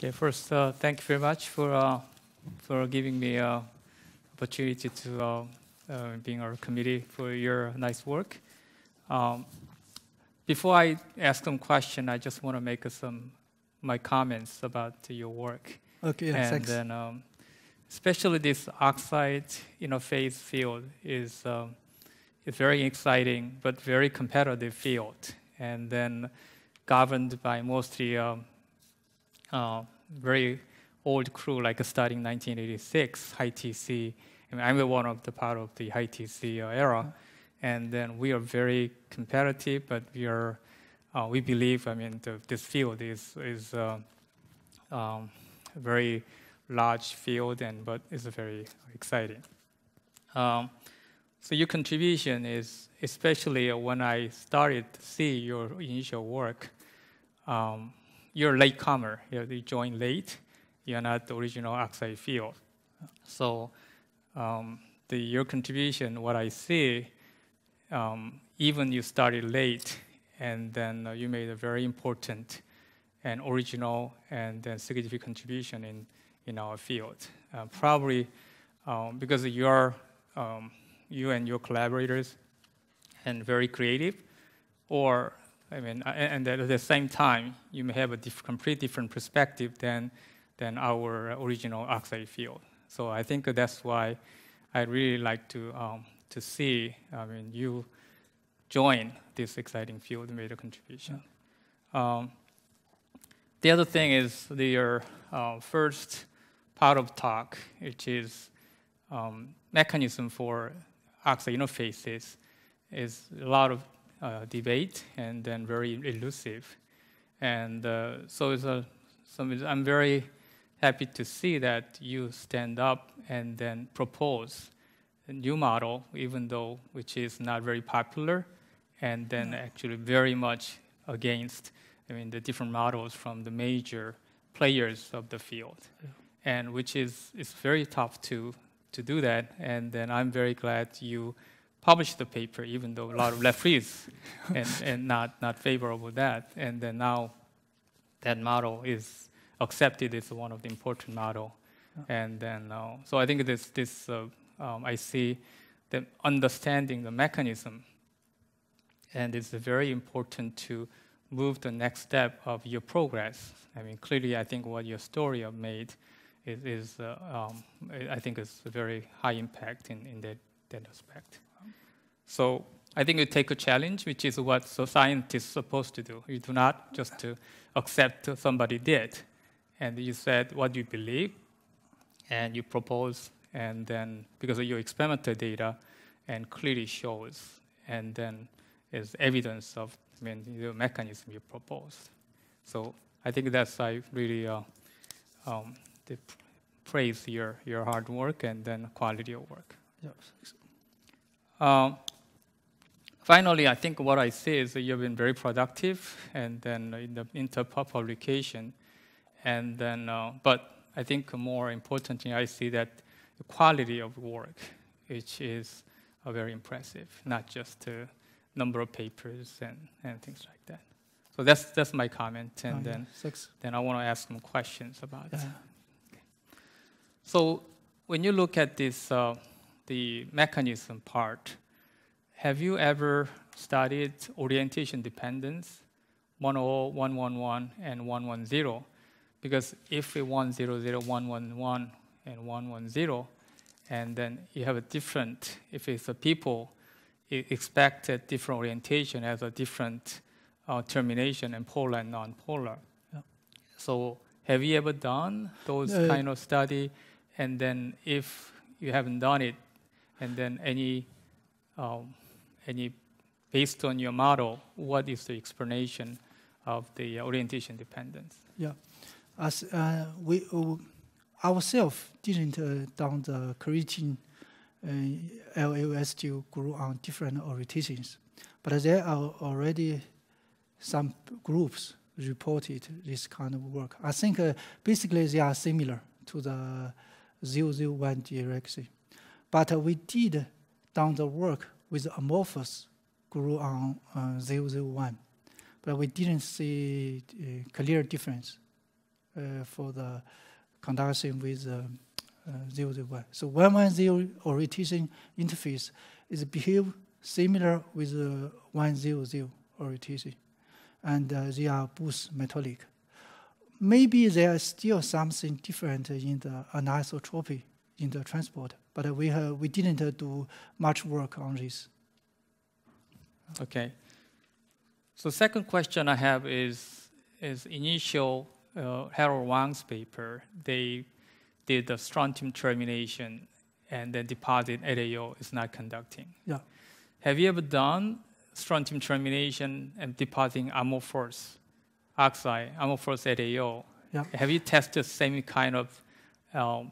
Okay, first, thank you very much for giving me opportunity to being our committee for your nice work. Before I ask some question, I just want to make my comments about your work. Okay, yeah, and thanks. then especially this oxide interface field is very exciting but very competitive field, and then governed by mostly very old crew, like starting 1986, high TC. I mean, I'm one of the part of the high TC era, and then we are very competitive, but we believe, I mean, this field is very large field, but it's very exciting. So your contribution is, especially when I started to see your initial work, you're a latecomer. You joined late. You're not the original oxide field. So your contribution, what I see, even you started late, and then you made a very important and original and then significant contribution in our field. Probably because you and your collaborators and very creative, or I mean, and at the same time, you may have a complete different perspective than our original oxide field. So I think that's why I'd really like to see, I mean, you join this exciting field and made a contribution. The other thing is your first part of talk, which is mechanism for oxide interfaces, is a lot of debate and then very elusive. And so I'm very happy to see that you stand up and then propose a new model, even though which is not very popular, and then actually very much against, I mean, the different models from the major players of the field, and which is very tough to do that. And then I'm very glad you published the paper, even though a lot of lefties and not favorable with that. And then now that model is accepted as one of the important model. And then so I think I see the understanding the mechanism, and it's very important to move the next step of your progress. I mean, clearly, I think what your story have made is I think is a very high impact in that aspect. So I think you take a challenge, which is what scientists are supposed to do. You do not just to accept somebody did, and you said what you believe, and you propose, and then because of your experimental data, and clearly shows, and then is evidence of, I mean, the mechanism you proposed. So I think that's I really praise your hard work and then quality of work. Yes. Finally, I think what I see is that you've been very productive, and then in the interpublication, and then but I think more importantly, I see that the quality of work, which is very impressive, not just the number of papers and things like that. So that's my comment, and then I want to ask some questions about it. Okay. So when you look at this, the mechanism part, have you ever studied orientation dependence, 100, 111, and 110? Because if 100, 111, and 110, and then you have a different, if it's a people, expect a different orientation as a different termination and polar and non-polar. Yeah. So have you ever done those kind of study? And then if you haven't done it, and then any based on your model, what is the explanation of the orientation dependence? Yeah, as we ourselves didn't done the creatine LAOS2 grew on different orientations, but there are already some groups reported this kind of work. I think basically they are similar to the 001 direction, but we did done the work with amorphous grew on 001, but we didn't see a clear difference for the conduction with 001. So 110 orientation interface is behave similar with 100 orientation, and they are both metallic. Maybe there is still something different in the anisotropy in the transport, but we didn't do much work on this. Okay. So second question I have is initial Harold Wang's paper. They did the strontium termination and then deposit AO is not conducting. Yeah. Have you ever done strontium termination and depositing amorphous oxide, amorphous AO? Yeah. Have you tested same kind of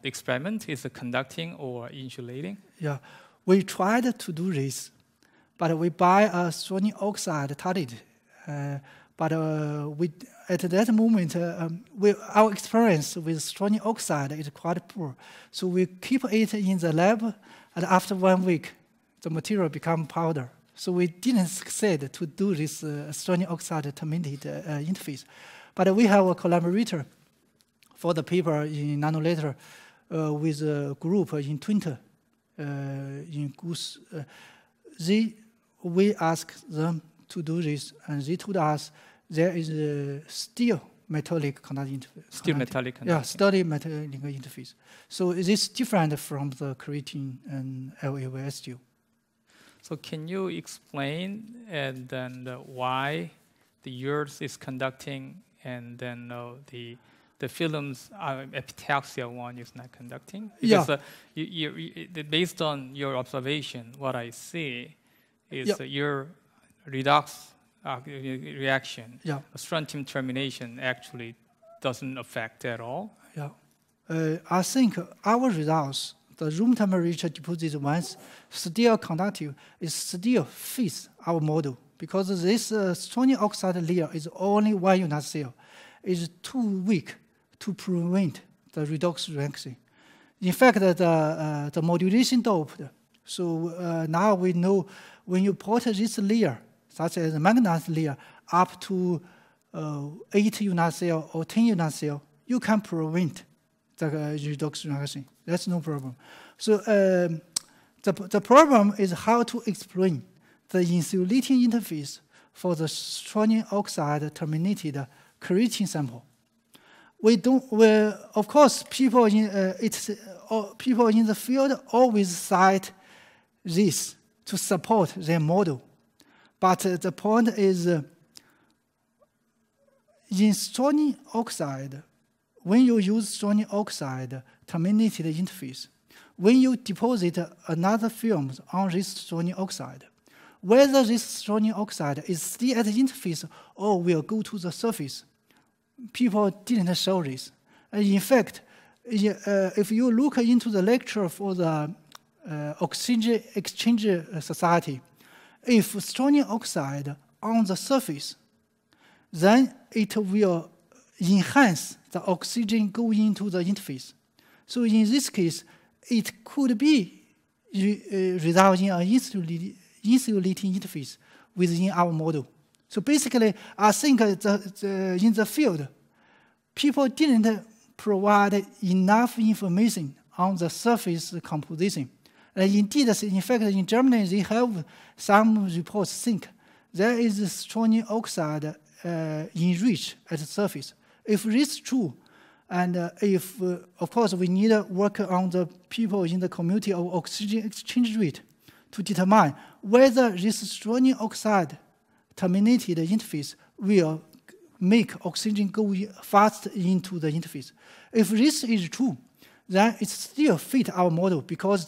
experiment? Is it conducting or insulating? Yeah, we tried to do this, but we buy a strontium oxide target. But at that moment, our experience with strontium oxide is quite poor. So we keep it in the lab, and after 1 week, the material become powder. So we didn't succeed to do this strontium oxide terminated interface. But we have a collaborator for the paper in nanolater with a group in Twente, in Goose. We asked them to do this, and they told us there is still metallic conducting interface. Still metallic conducting. Yeah, still metallic interface. So it is different from the creatine and LAVS steel. So can you explain and then why the yours is conducting and then the films epitaxial one is not conducting? Because based on your observation, what I see is your redox reaction, strontium termination actually doesn't affect at all. Yeah, I think our results, the room temperature deposit ones, still conductive, is still fits our model because this strontium oxide layer is only one unit cell. It's too weak to prevent the redox reaction. In fact, the modulation doped. So now we know when you put this layer, such as the manganese layer, up to 8 unit cell or 10 unit cell, you can prevent the redox reaction. That's no problem. So the problem is how to explain the insulating interface for the strontium oxide terminated creatine sample. Of course, people in the field always cite this to support their model. But the point is, in strontium oxide, when you use strontium oxide terminated interface, when you deposit another film on this strontium oxide, whether this strontium oxide is still at the interface or will go to the surface, people didn't show this. In fact, if you look into the lecture for the Oxygen Exchange Society, if strontium oxide on the surface, then it will enhance the oxygen going into the interface. So in this case, it could be resulting in an insulating interface within our model. So basically, I think in the field, people didn't provide enough information on the surface composition. Indeed, in fact, in Germany, they have some reports think there is strontium oxide enriched at the surface. If this is true, and if, of course, we need to work on the people in the community of oxygen exchange rate to determine whether this strontium oxide terminated interface will make oxygen go fast into the interface. If this is true, then it still fits our model because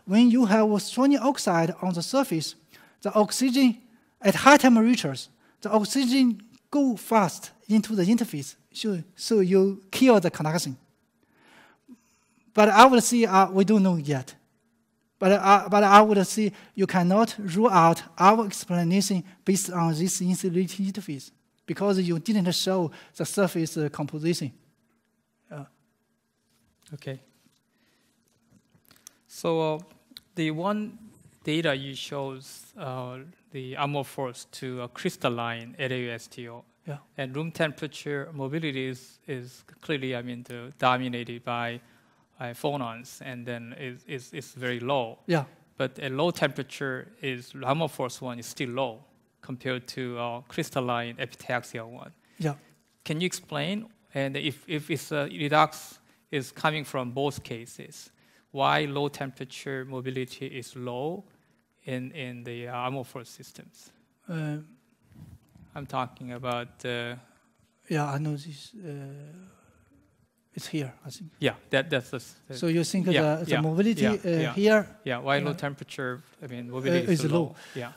when you have strontium oxide on the surface, the oxygen at high temperatures, the oxygen go fast into the interface, so you kill the conduction. But I would say we don't know yet. But I would say you cannot rule out our explanation based on this insulating interface because you didn't show the surface composition. Okay. So the one data you shows the amorphous to a crystalline LAUSTO Yeah. And room temperature mobility is clearly, dominated by phonons, and then is very low. Yeah. But at low temperature, amorphous one is still low compared to crystalline epitaxial one. Yeah. Can you explain? And if it's redox is coming from both cases, why low temperature mobility is low in the amorphous systems? I'm talking about. Yeah, I know this. It's here, I think. Yeah, that's the. So you think the mobility here? Yeah, why low temperature? Mobility is low. Yeah.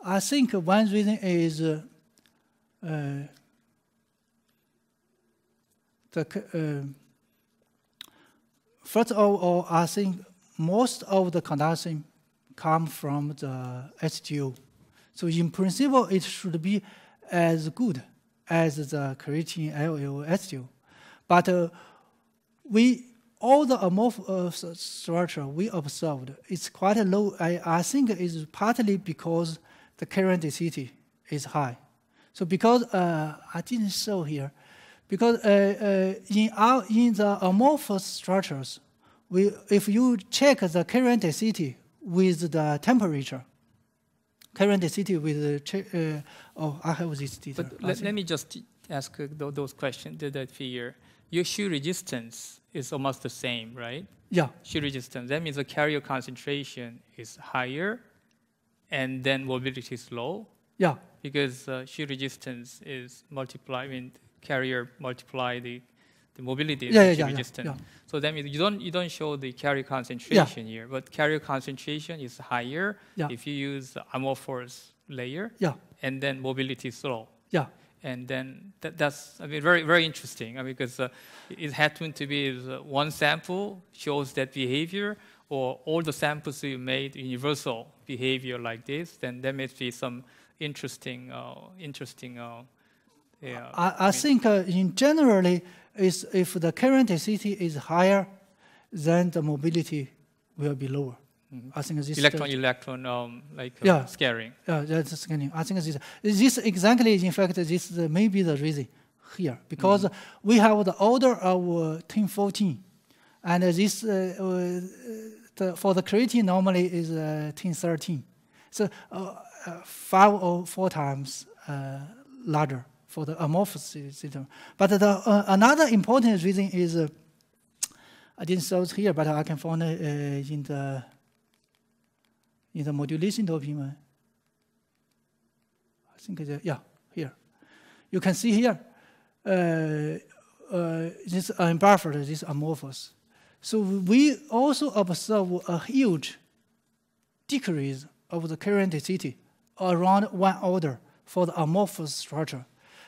I think one reason is first of all, I think most of the conduction come from the STO. So in principle, it should be as good as the creating LL STO. But all the amorphous structure we observed is quite low. I think it's partly because the current density is high. So because I didn't show here, because in the amorphous structures, if you check the current density with the temperature, current density with I have this data. But let me just ask those questions. That figure, your shear resistance is almost the same, right? Yeah. Shear resistance. That means the carrier concentration is higher, and then mobility is low. Yeah. Because shear resistance is carrier multiply the mobility shear resistance. Yeah. So that means you don't show the carrier concentration here, but carrier concentration is higher if you use the amorphous layer. Yeah. And then mobility is low. Yeah. And then that's very very interesting because it happened to be one sample shows that behavior, or all the samples you made universal behavior like this. Then there must be some interesting. I think in generally, if the current density is higher, then the mobility will be lower. Mm-hmm. I think this electron scattering. Yeah, that's scanning. I think this exactly, in fact, this may be the reason here, because we have the order of 1014, and this for the creatine normally is 1013, so 5 or 4 times larger for the amorphous system. But another important reason is I didn't show it here, but I can find it in the modulation document. I think here. You can see here, this unbuffered, this amorphous. So we also observe a huge decrease of the current density around 1 order for the amorphous structure.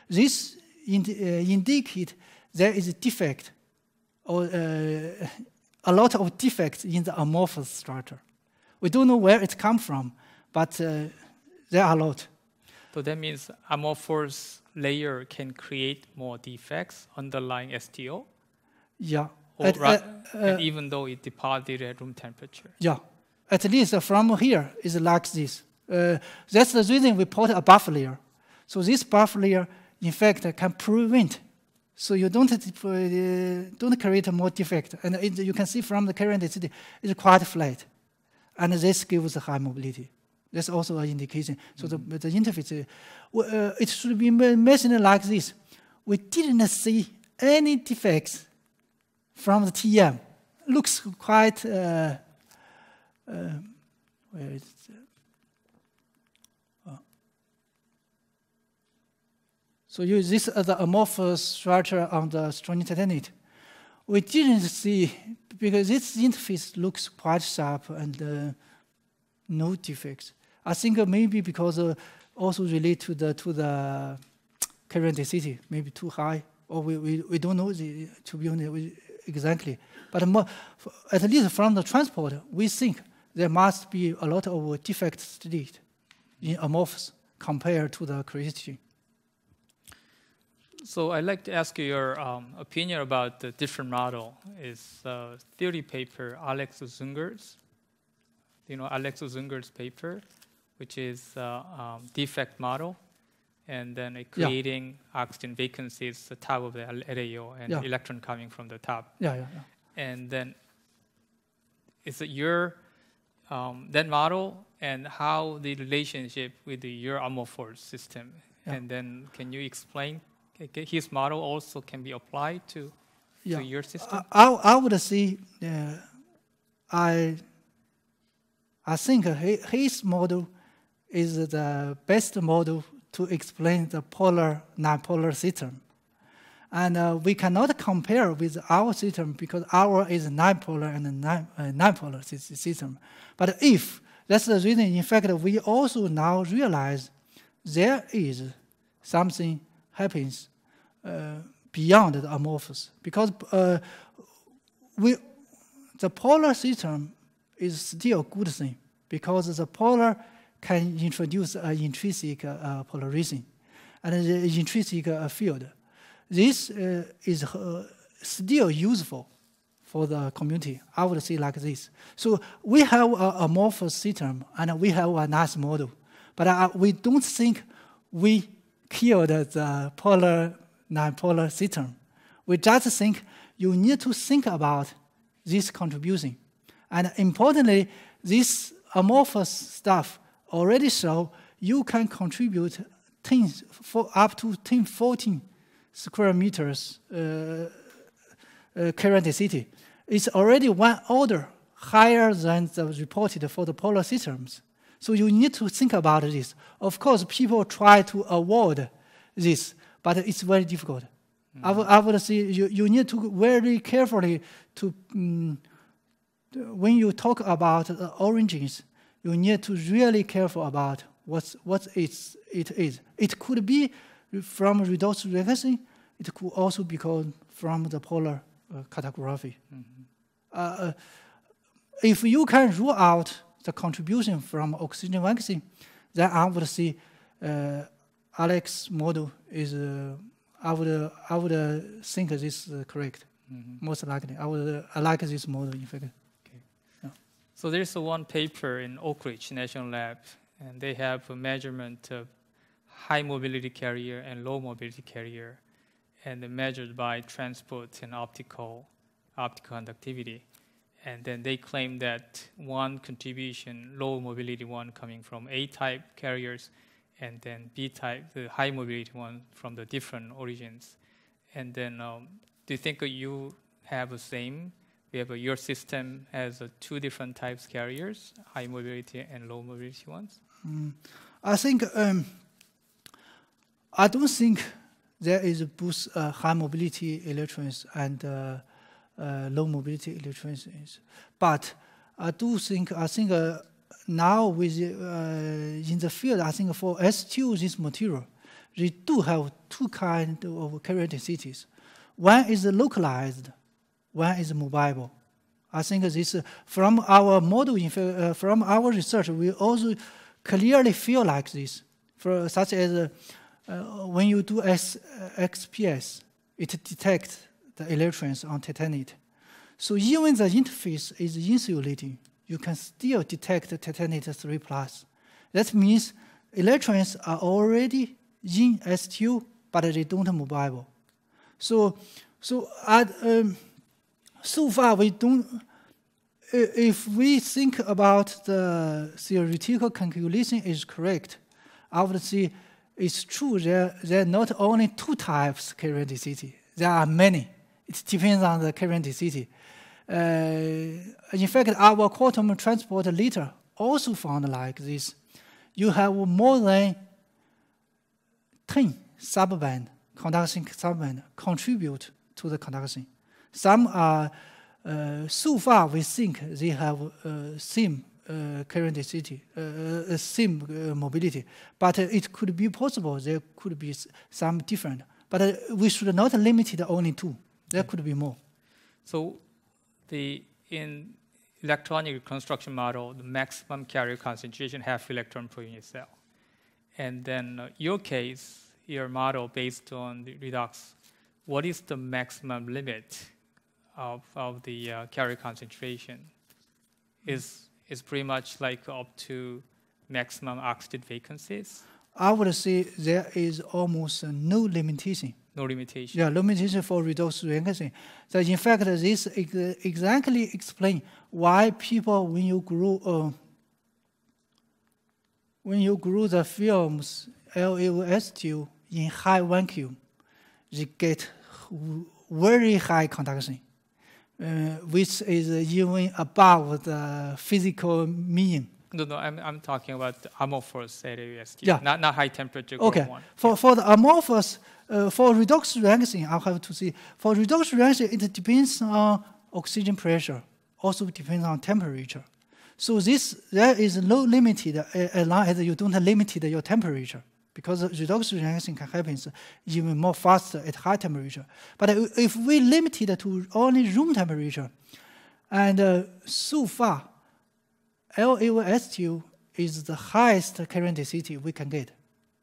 This indicates there is a defect, or a lot of defects in the amorphous structure. We don't know where it comes from, but there are a lot. So that means amorphous layer can create more defects underlying STO? Yeah. And even though it deposited at room temperature? Yeah. At least from here is like this. That's the reason we put a buffer layer. So this buffer layer, in fact, can prevent. So you don't create more defect. And you can see from the current density, it's quite flat. And this gives high mobility. That's also an indication. So the interface, it should be mentioned like this. We didn't see any defects from the TM. Looks quite, where is it? So use this as the amorphous structure on the string titanium. We didn't see, because this interface looks quite sharp and no defects. I think maybe because also relate to the current density, maybe too high, or we don't know to be honest exactly. But at least from the transport, we think there must be a lot of defect state in amorphous compared to the creatine. So I'd like to ask you your opinion about the different model. Is theory paper Alex Zunger's. You know Alex Zunger's paper, which is defect model, and then creating oxygen vacancies at the top of the LAO and electron coming from the top. And then is it your that model and how the relationship with your amorphous system? And then can you explain his model also can be applied to your system? I would say I think his model is the best model to explain the polar non-polar system. And we cannot compare with our system because our is non-polar and non-polar system. But if that's the reason, in fact, we also now realize there is something happens beyond the amorphous, because the polar system is still a good thing because the polar can introduce an intrinsic polarization and the intrinsic field. This is still useful for the community. I would say like this. So we have an amorphous system and we have a nice model, but we don't think we killed the polar non-polar system. We just think you need to think about this contribution. And importantly, this amorphous stuff already show you can contribute up to 14 square meters current density. It's already one order higher than the reported for the polar systems. So you need to think about this. Of course, people try to avoid this, but it's very difficult. I would say you need to very carefully to, when you talk about the origins, you need to really careful about what it is. It could be from redox-reaktioner. It could also be called from the polar cartography. If you can rule out the contribution from oxygen vacancy, then I would say Alex's model is. I would think this is correct. Most likely, I like this model. In fact. So there's one paper in Oak Ridge National Lab, and they have a measurement of high mobility carrier and low mobility carrier, and they're measured by transport and optical conductivity. And then they claim that one contribution, low mobility one, coming from A-type carriers, and then B-type, the high mobility one, from the different origins. And then do you think you have the same? We have your system has two different types carriers, high mobility and low mobility ones? I think, I don't think there is both high mobility electrons and low mobility electrons. But I think now with in the field, I think for S2, this material, we do have two kinds of carrier densities. One is localized, one is mobile. I think this from our model, from our research, we also clearly feel like this. For such as when you do XPS, it detects the electrons on titanate. So even the interface is insulating, you can still detect titanate 3+. That means electrons are already in S2, but they don't mobile. So far we don't. If we think about the theoretical calculation is correct, I would say it's true there are not only two types carrier density. There are many. It depends on the carrier density. In fact, our quantum transport later also found like this. You have more than 10 subband, conduction subband contribute to the conduction. Some are, so far we think they have same carrier density, same mobility. But it could be possible there could be some different. But we should not limit it only to. There could be more. So in electronic reconstruction model, the maximum carrier concentration half electron per unit cell. And then your case, your model based on the redox, what is the maximum limit of the carrier concentration? Is pretty much like up to maximum oxide vacancies? I would say there is almost no limitation. No limitation. Yeah, limitation for redox-reaktioner. So in fact, this exactly explains why people, when you grow the films LAOS2 in high vacuum, they get very high conduction, which is even above the physical mean. No, I'm talking about the amorphous LAOS2, Yeah. not high temperature Okay. one. For the amorphous, for redox reaction, I have to say, for redox reaction, it depends on oxygen pressure, also depends on temperature. So there is no limited as long as you don't limit your temperature, because redox reaction can happen even more faster at high temperature. But if we limit it to only room temperature, and so far, LAOS2 is the highest current density we can get.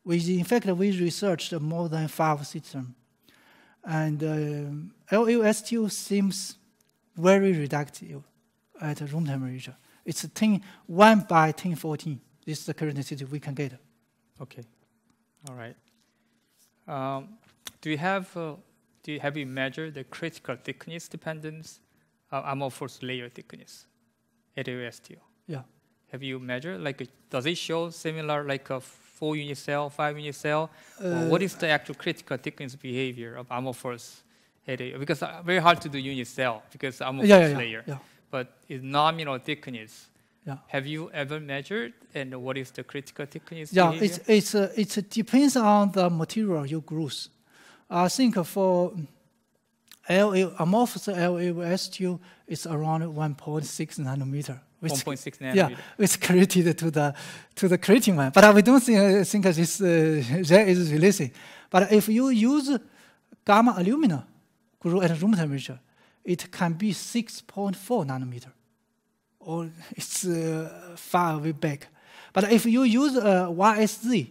In fact, we researched more than 5 systems. And LAOS2 seems very reductive at room temperature. It's 1 by 1014. This is the current density we can get. Okay, all right. Have you measured the critical thickness dependence of amorphous layer thickness at LAOS2? Yeah. Have you measured, does it show similar like a 4-unit cell, 5-unit cell? Or what is the actual critical thickness behavior of amorphous LAOS? Because very hard to do unit cell because amorphous layer. Yeah. But it's nominal thickness. Yeah. Have you ever measured, and what is the critical thickness behavior? Yeah, it depends on the material you grow. I think for amorphous LAOS2, it's around 1.6 nanometer. 1.6 nanometer. Yeah, it's created to the creating one. But we don't think this there is releasing. But if you use gamma alumina grow at room temperature, it can be 6.4 nanometer. Or it's far way back. But if you use YSZ,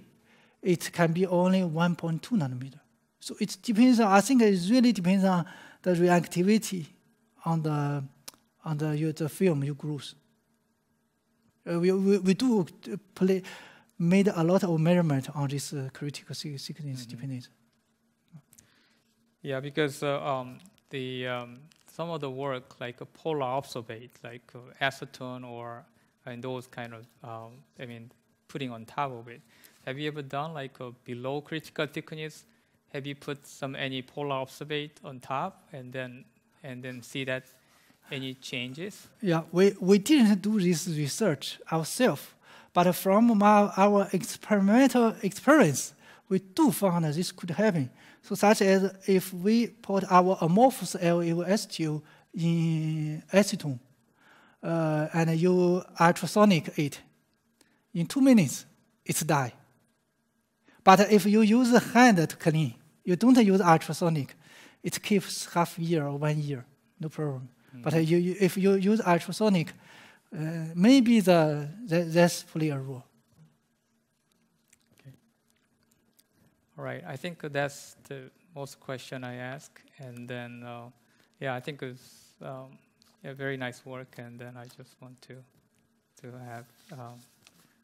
it can be only 1.2 nanometer. So it depends on, I think it really depends on the reactivity on the film you grow. We do made a lot of measurement on this critical thickness dependence. Yeah, because some of the work like a polar absorbate, like acetone or and those kind of, putting on top of it. Have you ever done like a below critical thickness? Have you put any polar absorbate on top and then see that any changes? Yeah, we didn't do this research ourselves, but from our experimental experience, we do find that this could happen. So such as if we put our amorphous LAOS2 in acetone and you ultrasonic it, in 2 minutes, it's die. But if you use a hand to clean, you don't use ultrasonic, it keeps half a year or 1 year, no problem. But if you use ultrasonic, maybe that's play a role. Okay. All right. I think that's the most question I ask, and then I think it's very nice work, and then I just want to have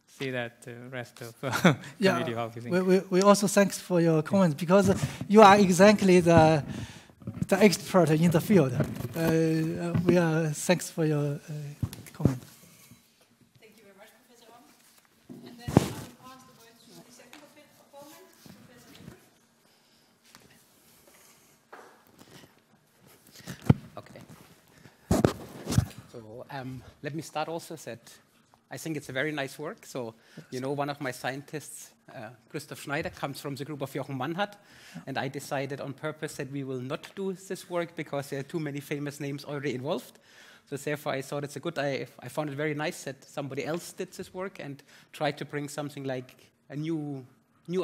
see that the rest of the video. How you think? We also thanks for your comments because you are exactly the expert in the field. We are thanks for your comment. Thank you very much, Professor Om. And then I will pass the word to the second opponent, Professor Emergent. Okay. So let me start also that I think it's a very nice work. So, one of my scientists, Christoph Schneider, comes from the group of Jochen Mannhardt, and I decided on purpose that we will not do this work because there are too many famous names already involved. So therefore, I thought it's a good idea. I found it very nice that somebody else did this work and tried to bring something like a new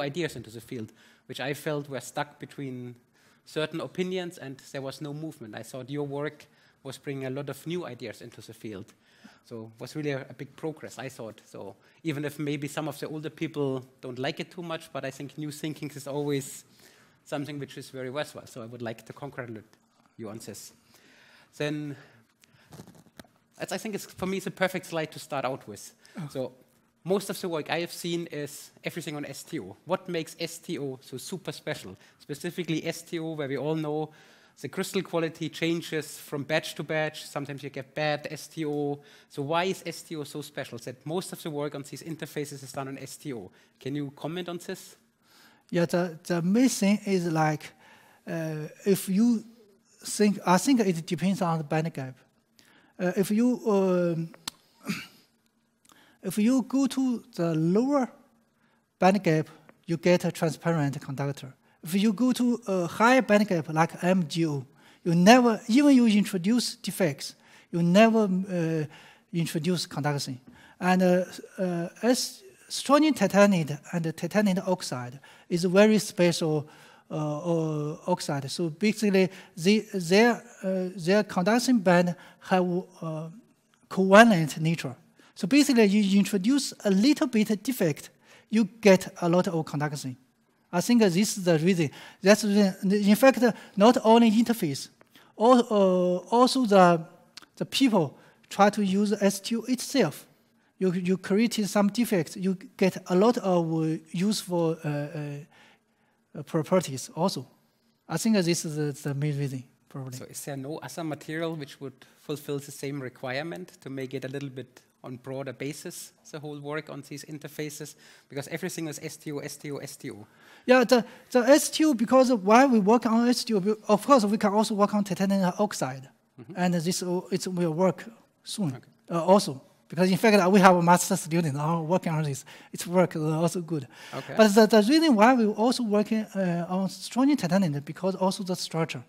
ideas into the field, which I felt were stuck between certain opinions and there was no movement. I thought your work was bringing a lot of new ideas into the field. So it was really a big progress, I thought. So even if maybe some of the older people don't like it too much, but I think new thinking is always something which is very worthwhile. So I would like to congratulate you on this. Then I think for me it's a perfect slide to start out with. So most of the work I have seen is everything on STO. What makes STO so super special? Specifically STO, where we all know the crystal quality changes from batch to batch. Sometimes you get bad STO. So why is STO so special? That most of the work on these interfaces is done on STO. Can you comment on this? Yeah, the main thing is like, if you think, I think it depends on the band gap. If you go to the lower band gap, you get a transparent conductor. If you go to a higher band gap like MgO, you never, even you introduce defects, you never introduce conduction. And as strontium titanate and titanate oxide is a very special oxide. So basically, their conduction band have covalent nature. So basically, you introduce a little bit of defect, you get a lot of conduction. I think this is the reason. That's the reason. In fact, not only interface, also the people try to use STO itself. You created some defects, you get a lot of useful properties also. I think this is the main reason, probably. So is there no other material which would fulfill the same requirement to make it a little bit on broader basis, the whole work on these interfaces? Because everything is STO, STO, STO. Yeah, the STO, because while we work on STO, of course, we can also work on titanium oxide. And this it will work soon also. Because in fact, we have a master student working on this. Its work is also good. Okay. But the reason why we're also working on strontium titanate, because also the structure.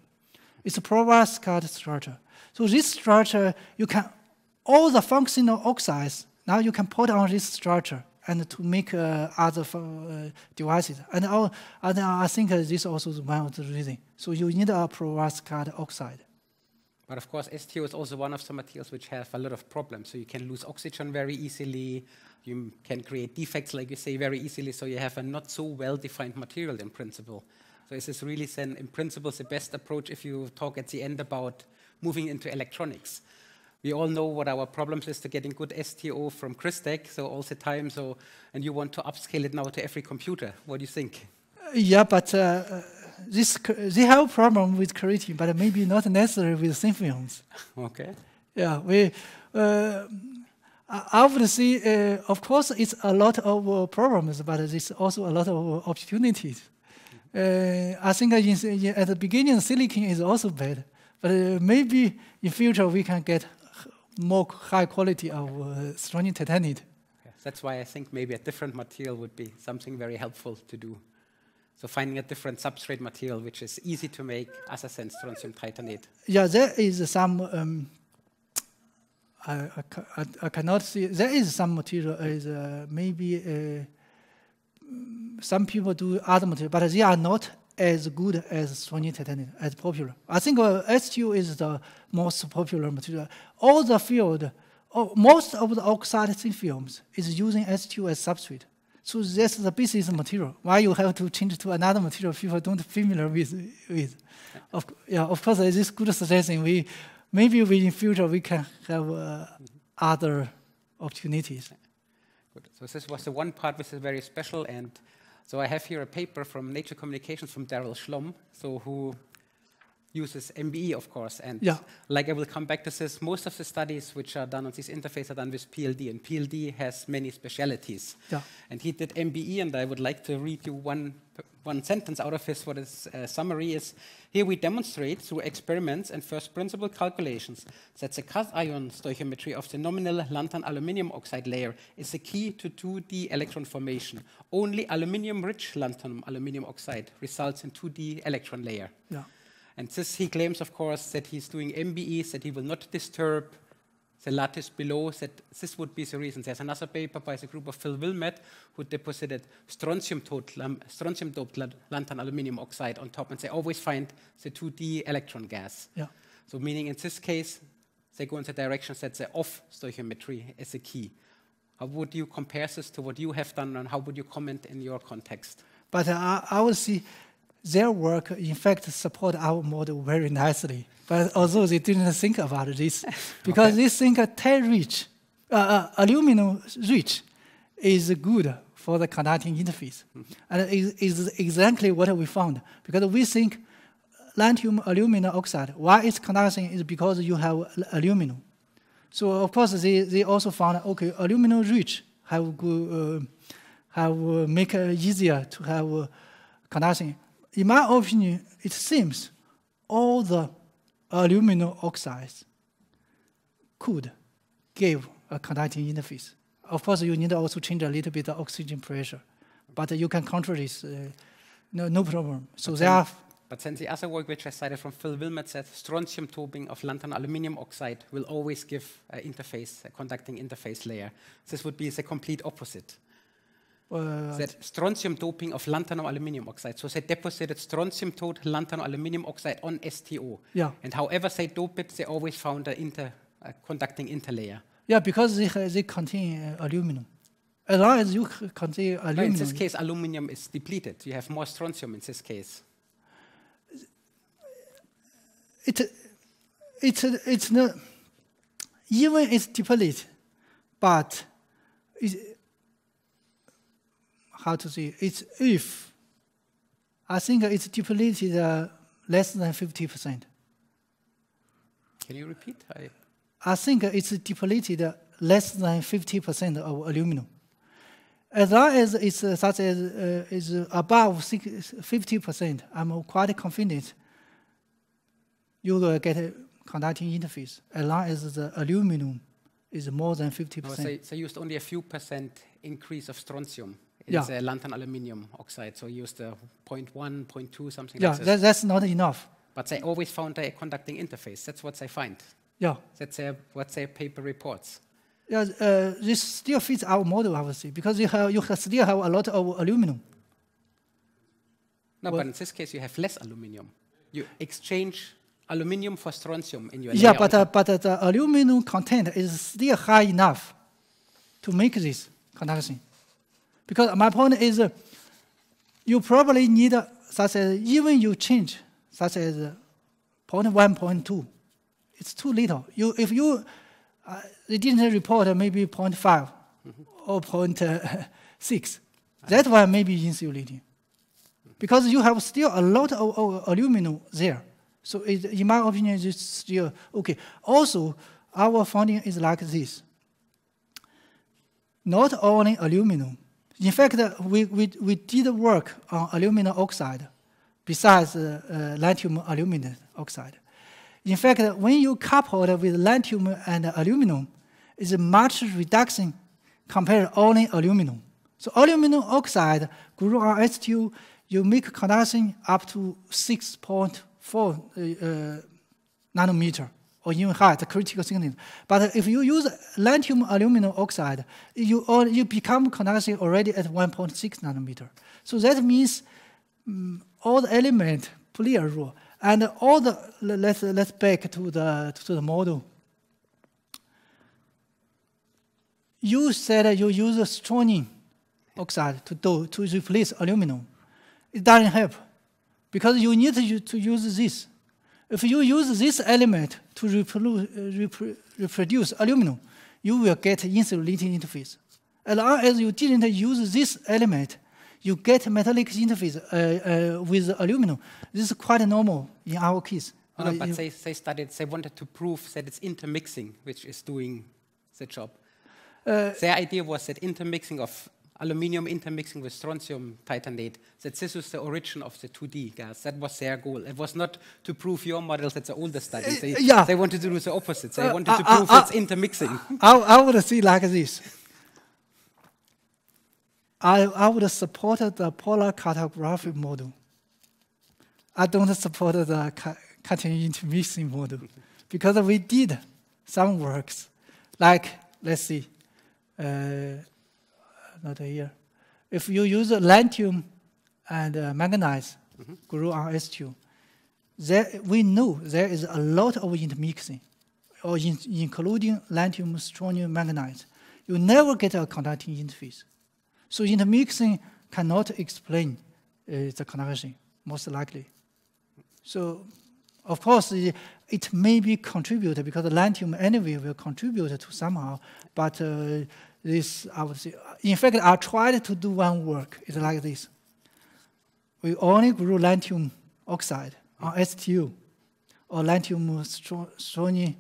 It's a perovskit structure. So this structure, you can, all the functional oxides, now you can put on this structure and to make other devices. And I think this also is one of the reasons. So you need a perovskit oxide. But of course, STO is also one of the materials which have a lot of problems. So you can lose oxygen very easily. You can create defects, like you say, very easily. So you have a not so well-defined material in principle. So is this really then, in principle, the best approach if you talk at the end about moving into electronics? We all know what our problems is to getting good STO from Christech, so all the time. So, and you want to upscale it now to every computer. What do you think? Yeah, but they have a problem with creating, but maybe not necessary with thin films. Okay. Yeah, I would say, of course, it's a lot of problems, but there's also a lot of opportunities. I think at the beginning, silicon is also bad, but maybe in future we can get more high quality of strontium titanate. Yes, that's why I think maybe a different material would be something very helpful to do. So finding a different substrate material which is easy to make as a strontium titanate. Yeah, there is some. I cannot see. There is some material. Is maybe some people do other material, but they are not as good as strontium titanate, as popular. I think STO is the most popular material. All the field, most of the oxide thin films is using STO as substrate. So that's the basis material. Why you have to change to another material people don't familiar with? Of course, it is good suggestion. Maybe in future we can have other opportunities. Good. So this was the one part which is very special, and so I have here a paper from Nature Communications from Daryl Schlom, so who uses MBE, of course, and like I will come back to this, most of the studies which are done on this interface are done with PLD, and PLD has many specialities. Yeah. And he did MBE, and I would like to read you one sentence out of his, what his summary is. Here we demonstrate through experiments and first principle calculations that the cation stoichiometry of the nominal lanthan aluminium oxide layer is the key to 2D electron formation. Only aluminium-rich lanthanum aluminium oxide results in 2D electron layer. Yeah. And this, he claims, of course, that he's doing MBEs, that he will not disturb the lattice below, that this would be the reason. There's another paper by the group of Phil Wilmette who deposited strontium-doped lanthan aluminium oxide on top, and they always find the 2D electron gas. Yeah. So meaning in this case, they go in the direction that the off stoichiometry is the key. How would you compare this to what you have done, and how would you comment in your context? But I would see their work, in fact, support our model very nicely. But although they didn't think about this, because they think aluminum rich is good for the conducting interface. And it is exactly what we found. Because we think lanthanum aluminum oxide, why it's conducting is because you have aluminum. So of course they also found, okay, aluminum rich have make it easier to have conducting. In my opinion, it seems all the aluminum oxides could give a conducting interface. Of course, you need to also change a little bit the oxygen pressure, but you can control this, no problem. So But then the other work which I cited from Phil Wilmot said strontium doping of lanthanum aluminum oxide will always give an interface, a conducting interface layer. This would be the complete opposite. That strontium doping of lanthanum aluminum oxide. So they deposited strontium total lanthanum aluminum oxide on STO. Yeah. And however they dope it, they always found a conducting interlayer. Yeah, because they contain aluminum. As long as you contain aluminum. In this case, aluminum is depleted. You have more strontium in this case. It's not, even it's depleted, but how to say, it's if, I think it's depleted less than 50%. Can you repeat? I think it's depleted less than 50% of aluminum. As long as it's such as is above 50%, I'm quite confident you will get a conducting interface as long as the aluminum is more than 50%. No, they used only a few % increase of strontium in Yeah. the lanthanum aluminum oxide. So used 0.1, 0.2, something Yeah, like this. that's not enough. But they always found a conducting interface. That's what they find. Yeah. That's what their paper reports. Yeah, this still fits our model, I would say, because you still have a lot of aluminum. No, but in this case, you have less aluminum. You exchange aluminum for strontium in your Yeah, layer. but the aluminum content is still high enough to make this conduction. Because my point is, you probably need such as, even you change, such as 0.1, 0.2, it's too little. If you they didn't report maybe 0.5 or 0.6. That one may be insulating. Because you have still a lot of aluminum there. So in my opinion, it's still okay. Also, our finding is like this. Not only aluminum. In fact, we did work on aluminum oxide besides lanthanum aluminum oxide. In fact, when you couple it with lanthanum and aluminum, it's a much reduction compared to only aluminum. So aluminum oxide grew on STU, you make conduction up to 6.4 nanometer, or even higher, the critical thickness. But if you use lanthanum aluminum oxide, you become conduction already at 1.6 nanometer. So that means all the elements play a role. And all the let's back to the model. You said you use strontium oxide to replace aluminum. It doesn't help because you need to use this. If you use this element to reproduce aluminum, you will get insulating interface. As long as you didn't use this element, you get metallic interface with aluminum. This is quite normal in our case. No, but they wanted to prove that it's intermixing which is doing the job. Their idea was that intermixing of aluminum intermixing with strontium titanate, that this was the origin of the 2D gas. That was their goal. It was not to prove your models, that's the older studies. They wanted to do the opposite. They wanted to prove it's intermixing. I would say like this. I would support the polar cartographic model. I don't support the cutting intermixing model because we did some works, like let's see, not here. If you use lanthanum and manganese, grew on STU, we know there is a lot of intermixing, or including lanthanum, strontium, manganese. You never get a conducting interface. So intermixing cannot explain the conduction, most likely. So, of course, it may be contributed because the lanthanum anyway will contribute to somehow, but this, I would say, in fact, I tried to do one work. It's like this. We only grew lanthanum oxide on STU, or lanthanum strontium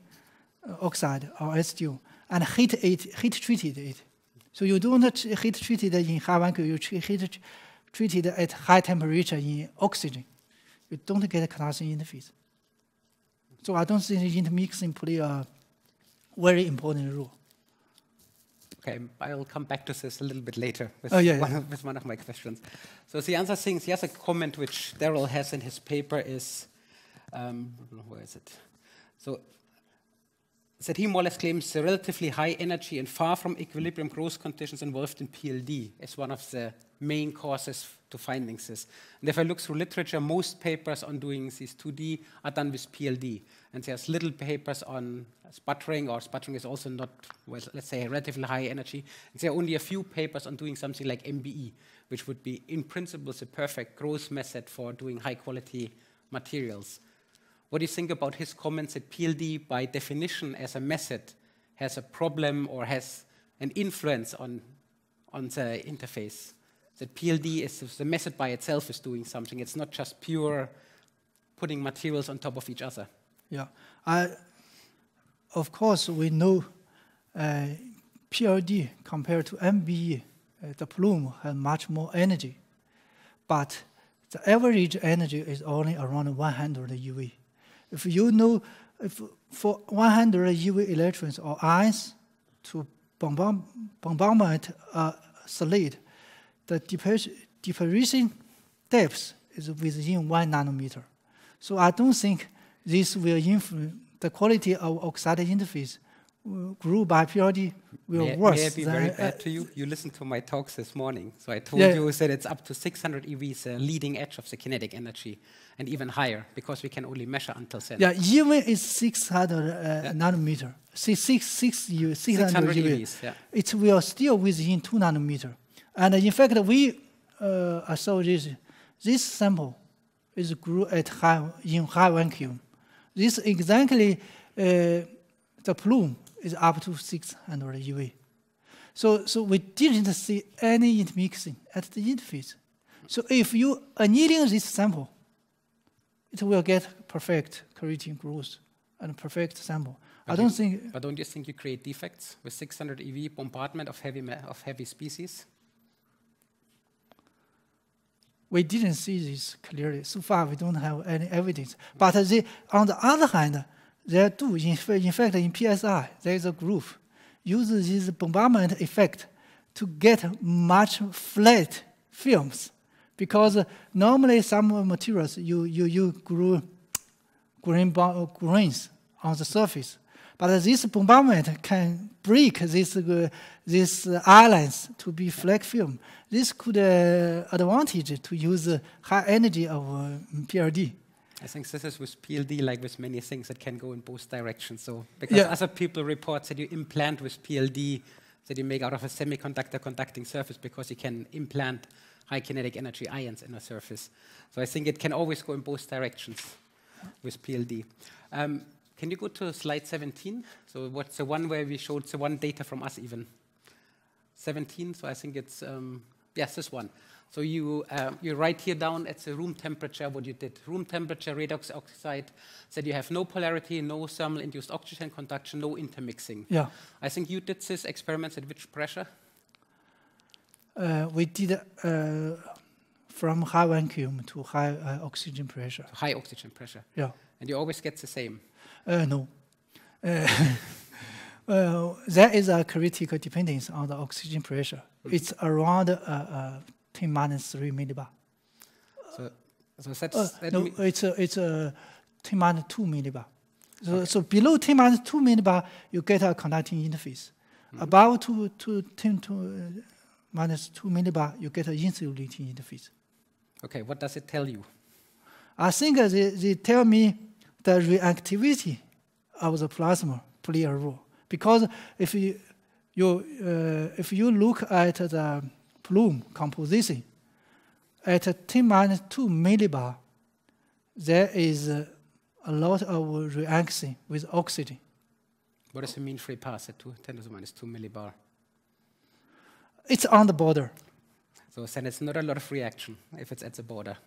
oxide on STU, and heat-treated it. So you don't heat-treat it in high vacuum, you heat-treat it at high temperature in oxygen. You don't get a conduction interface. So I don't think intermixing play a very important role. Okay, I'll come back to this a little bit later with, with one of my questions. So the answer things, here's a comment which Daryl has in his paper is, where is it? So that he more or less claims the relatively high energy and far from equilibrium growth conditions involved in PLD is one of the main causes to finding this. And if I look through literature, most papers on doing these 2D are done with PLD. And there's little papers on sputtering, or sputtering is also not, well, let's say, relatively high energy. And there are only a few papers on doing something like MBE, which would be, in principle, the perfect growth method for doing high-quality materials. What do you think about his comments that PLD, by definition, as a method, has a problem or has an influence on the interface? That PLD is the method by itself is doing something. It's not just pure putting materials on top of each other. Yeah, of course we know PLD compared to MBE, the plume has much more energy, but the average energy is only around 100 UV. If you know, if for 100 UV electrons or ions to bombardment a solid, the deposition depth is within 1 nanometer. So I don't think this will influence the quality of oxide interface. Grew by PLD will worse. May I be very bad to you? You listened to my talks this morning. So I told you that it's up to 600 EV, the leading edge of the kinetic energy, and even higher, because we can only measure until then. Yeah, even is 600 nanometer. 600 EVs, yeah. It will still within 2 nanometer. And in fact, we saw this sample is grew at in high vacuum. This exactly the plume is up to 600 UV. So we didn't see any intermixing at the interface. So if you annealing this sample, it will get perfect correcting growth and perfect sample. But don't you think you create defects with 600 EV bombardment of heavy species? We didn't see this clearly. So far, we don't have any evidence. But on the other hand, there do, in fact, in PSI, there is a group uses this bombardment effect to get much flat films. Because normally some materials, you grew grains on the surface. But this bombardment can break these islands to be flat film. This could advantage to use high energy of PLD. I think this is with PLD like with many things that can go in both directions. So because other people report that you implant with PLD, that you make out of a semiconductor conducting surface because you can implant high kinetic energy ions in a surface. So I think it can always go in both directions with PLD. Can you go to slide 17? So what's the one where we showed the one data from us even? 17, so I think it's, yes, this one. So you write here down at the room temperature what you did. Room temperature redox oxide, said you have no polarity, no thermal induced oxygen conduction, no intermixing. Yeah. I think you did this experiments at which pressure? We did from high vacuum to high oxygen pressure. High oxygen pressure. Yeah. And you always get the same? No. There is a critical dependence on the oxygen pressure. It's around 10 minus 3 millibar. So that's it's 10 minus 2 millibar. So below 10 minus 2 millibar, you get a conducting interface. Above 10 minus 2 millibar, you get an insulating interface. Okay, what does it tell you? I think they tell me the reactivity of the plasma play a role. Because if you look at the plume composition, at 10 minus 2 millibar, there is a lot of reaction with oxygen. What does the mean free pass at 10 to the minus 2 millibar? It's on the border. So then it's not a lot of reaction if it's at the border.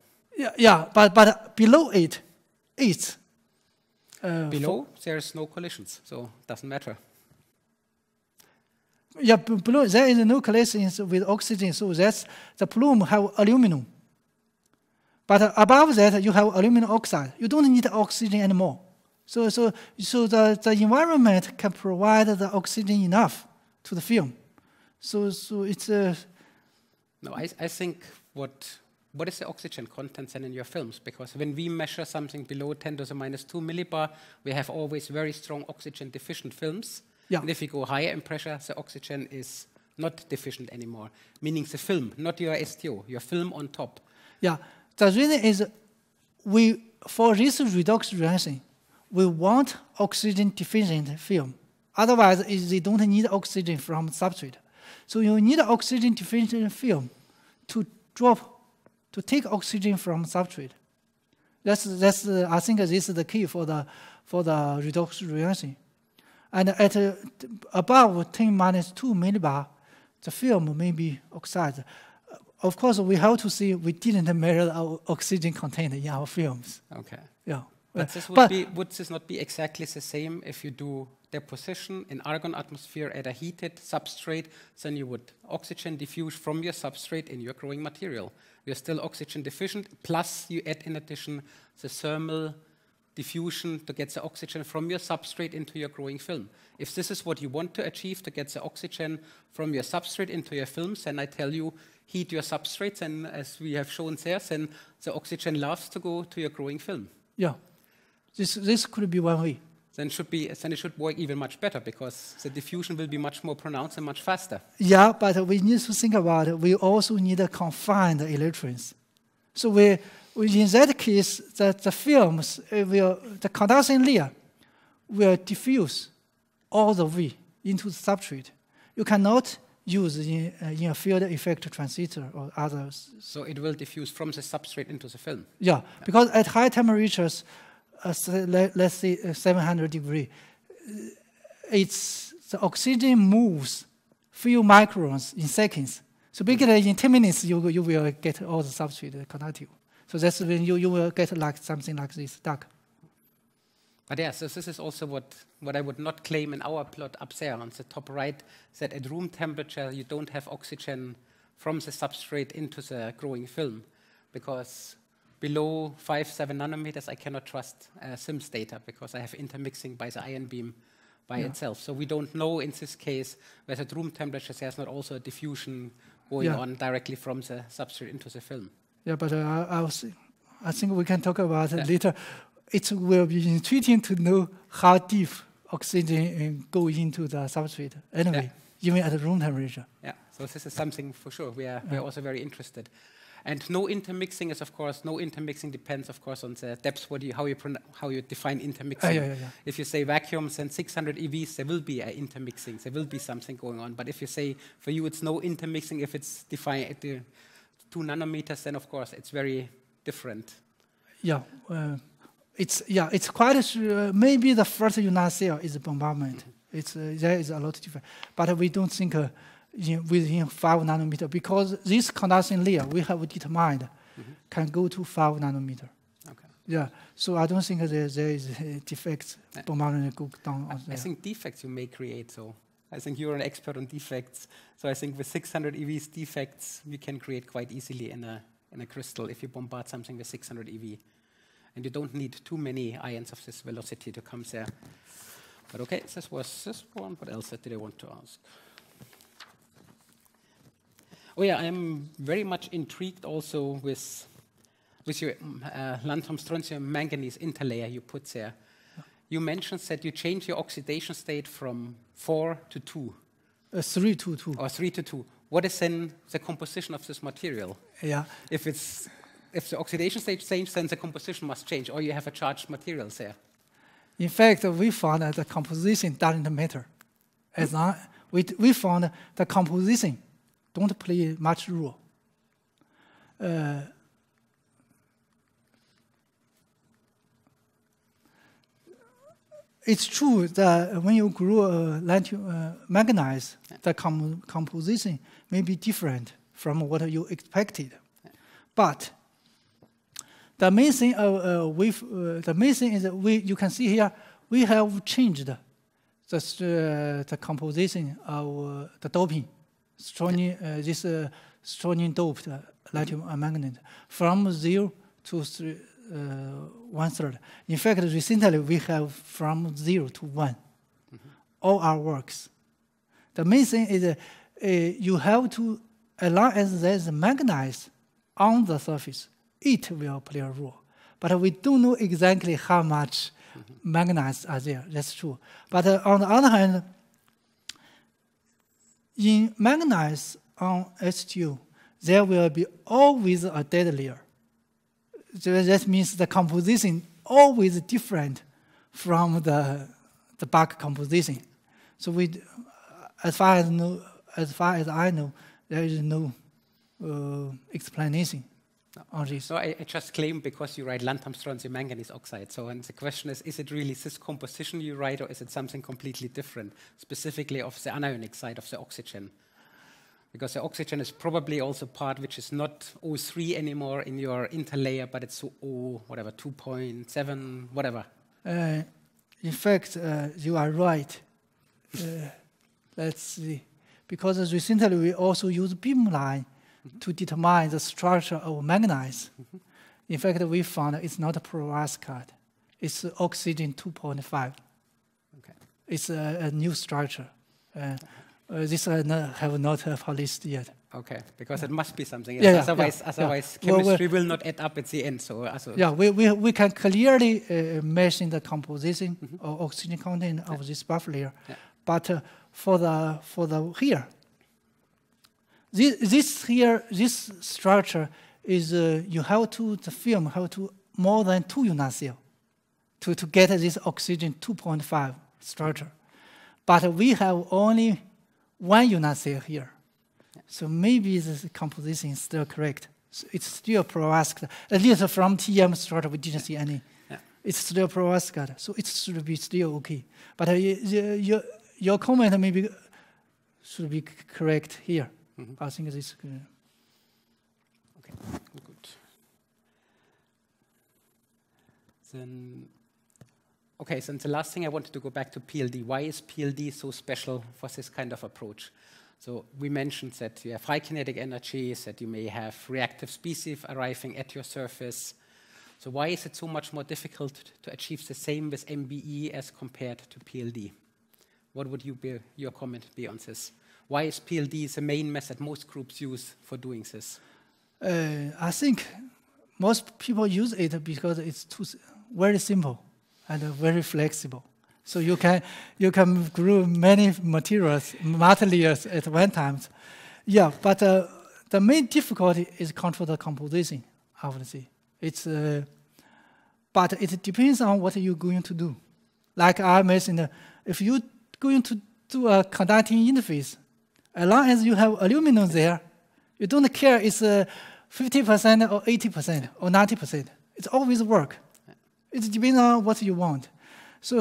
Yeah, but below it, it's Below, there's no collisions, so it doesn't matter. Yeah, below there is no collisions with oxygen, so that's the plume have aluminum. But above that, you have aluminum oxide. You don't need oxygen anymore. So the environment can provide the oxygen enough to the film. So it's No, I think what is the oxygen content then in your films? Because when we measure something below 10 to the minus 2 millibar, we have always very strong oxygen deficient films. Yeah. And if you go higher in pressure, the oxygen is not deficient anymore, meaning the film, not your STO, your film on top. Yeah, the reason is for this redox reaction, we want oxygen deficient film. Otherwise, they don't need oxygen from substrate. So you need oxygen deficient film to take oxygen from substrate. That's I think this is the key for the redox reaction. And at above 10 minus 2 millibar, the film may be oxide. Of course, we have to see we didn't measure our oxygen content in our films. Okay. Yeah. But would this not be exactly the same if you do deposition in argon atmosphere at a heated substrate? Then you would oxygen diffuse from your substrate in your growing material. You're still oxygen deficient, plus you add in addition the thermal diffusion to get the oxygen from your substrate into your growing film. If this is what you want to achieve, to get the oxygen from your substrate into your films, then I tell you, heat your substrates, and as we have shown there, then the oxygen loves to go to your growing film. Yeah. This could be one way. Then it should work even much better, because the diffusion will be much more pronounced and much faster. Yeah, but we need to think about it. We also need to confine the electrons. So we in that case, the films the conduction layer will diffuse all the way into the substrate. You cannot use in a field effect transistor or others. So it will diffuse from the substrate into the film. Yeah, because at high temperatures, let's say 700 degrees, the oxygen moves few microns in seconds. So basically, in 10 minutes, you will get all the substrate conductive. So that's when you will get like something like this dark. But yeah, so this is also what I would not claim in our plot up there on the top right, that at room temperature you don't have oxygen from the substrate into the growing film, because below 5-7 nanometers I cannot trust SIMS data, because I have intermixing by the ion beam by itself. So we don't know in this case whether at room temperature there's not also a diffusion going on directly from the substrate into the film. Yeah, but I think we can talk about it later. It will be intriguing to know how deep oxygen go into the substrate. Anyway, even at room temperature. Yeah, so this is something for sure. We are also very interested. And no intermixing is, of course, no intermixing depends, of course, on the depth, how you define intermixing. If you say vacuums and 600 EVs, there will be an intermixing. There will be something going on. But if you say, for you, it's no intermixing, if it's defined at the 2 nanometers, then, of course, it's very different. Yeah, it's quite maybe the first United cell is bombardment. There is a lot different. But we don't think within 5 nanometer, because this conduction layer we have determined can go to 5 nanometer. Okay. Yeah, so I don't think there is defects. Bombardment go down. I think defects you may create. So I think you're an expert on defects. So I think with 600 EVs defects you can create quite easily in a crystal if you bombard something with 600 EV, and you don't need too many ions of this velocity to come there. But okay, this was this one. What else did I want to ask? Oh yeah, I'm very much intrigued also with your lanthanum strontium manganese interlayer you put there. You mentioned that you change your oxidation state from 4 to 2. 3 to 2. Or 3 to 2. What is then the composition of this material? Yeah. If the oxidation state changes, then the composition must change, or you have a charged material there. In fact, we found that the composition doesn't matter. As long we found the composition don't play much role. it's true that when you grow manganese, the composition may be different from what you expected. But the main thing, the main thing is that you can see here, we have changed the composition of the doping, this strontium doped lithium manganese from 0 to 1/3. In fact, recently we have from 0 to 1, all our works. The main thing is you have to, as long as there's manganese on the surface, it will play a role. But we don't know exactly how much manganese are there, that's true. But on the other hand, in manganese on H2, there will be always a dead layer. So that means the composition always different from the bulk composition. So we, as far as I know, there is no explanation on this. So I just claim because you write lanthanum strontium manganese oxide. So and the question is it really this composition you write, or is it something completely different, specifically of the anionic side of the oxygen? Because the oxygen is probably also part which is not O3 anymore in your interlayer, but it's O, whatever, 2.7, whatever. In fact, you are right. Let's see. Because recently we also use beamline to determine the structure of manganese. In fact, we found it's not a perovskite. It's oxygen 2.5. Okay. It's a new structure. This I have not published yet. Okay, because it must be something else. Otherwise chemistry will not add up at the end. So we can clearly measure the composition of oxygen content of this buffer layer. Yeah. But for the here, this structure is you have to the film have to more than 2 unit cell to get this oxygen 2.5 structure. But we have only 1 unit cell here. So maybe the composition is still correct. So it's still perovskite. At least from TM structure, we didn't see any. Yeah. It's still perovskite, so it should be still okay. But your comment maybe should be correct here. I think this is good. Okay, good. Then, okay, so the last thing I wanted to go back to PLD. Why is PLD so special for this kind of approach? So we mentioned that you have high kinetic energies, that you may have reactive species arriving at your surface. So why is it so much more difficult to achieve the same with MBE as compared to PLD? What would your comment be on this? Why is PLD the main method most groups use for doing this? I think most people use it because it's very simple and very flexible. So you can grow many materials at one time. Yeah, but the main difficulty is control the composition, I would say. But it depends on what you're going to do. Like I mentioned, if you're going to do a conducting interface, as long as you have aluminum there, you don't care it's 50% or 80% or 90%. It's always work. It depends on what you want. So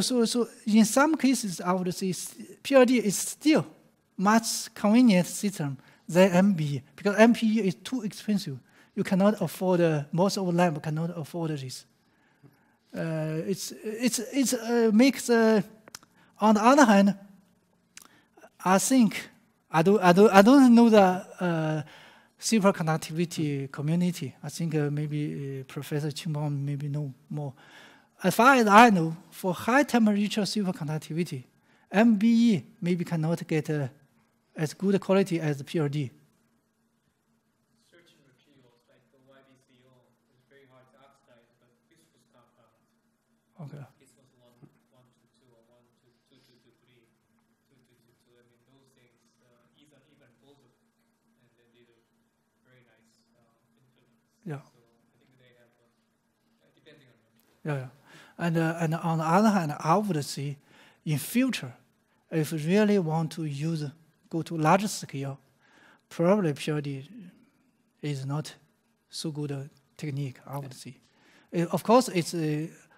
in some cases, I would say PLD is still much convenient system than MBE because MBE is too expensive. You cannot afford. Most of the lab cannot afford this. It makes. On the other hand, I think I don't know the superconductivity community. I think maybe Professor Qingbao maybe know more. As far as I know, for high temperature superconductivity, MBE maybe cannot get as good quality as PLD. Certain materials like the YBCO is very hard to oxidize, but viscous compounds. Okay. This was 1, 2, 2, or 1, 2, 2, 2, 3, 2, 2, 2, 2. I mean, those things even both of them, and then they do very nice influence. Yeah. So I think they have depending on material. Yeah. And on the other hand, I would say, in future, if you really want to go to large scale, probably PLD is not so good a technique, I would say. Of course, it's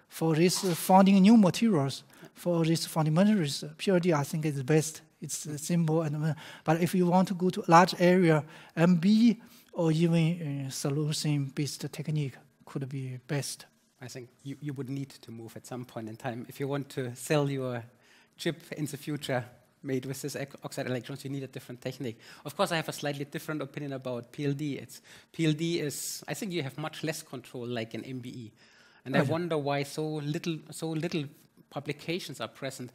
for this finding new materials, for this fundamentals, PRD I think is the best. It's simple, and but if you want to go to a large area, MB or even solution-based technique could be best. I think you would need to move at some point in time. If you want to sell your chip in the future made with this oxide electrons, you need a different technique. Of course, I have a slightly different opinion about PLD. PLD is, I think you have much less control like in MBE. And I wonder why so little publications are present.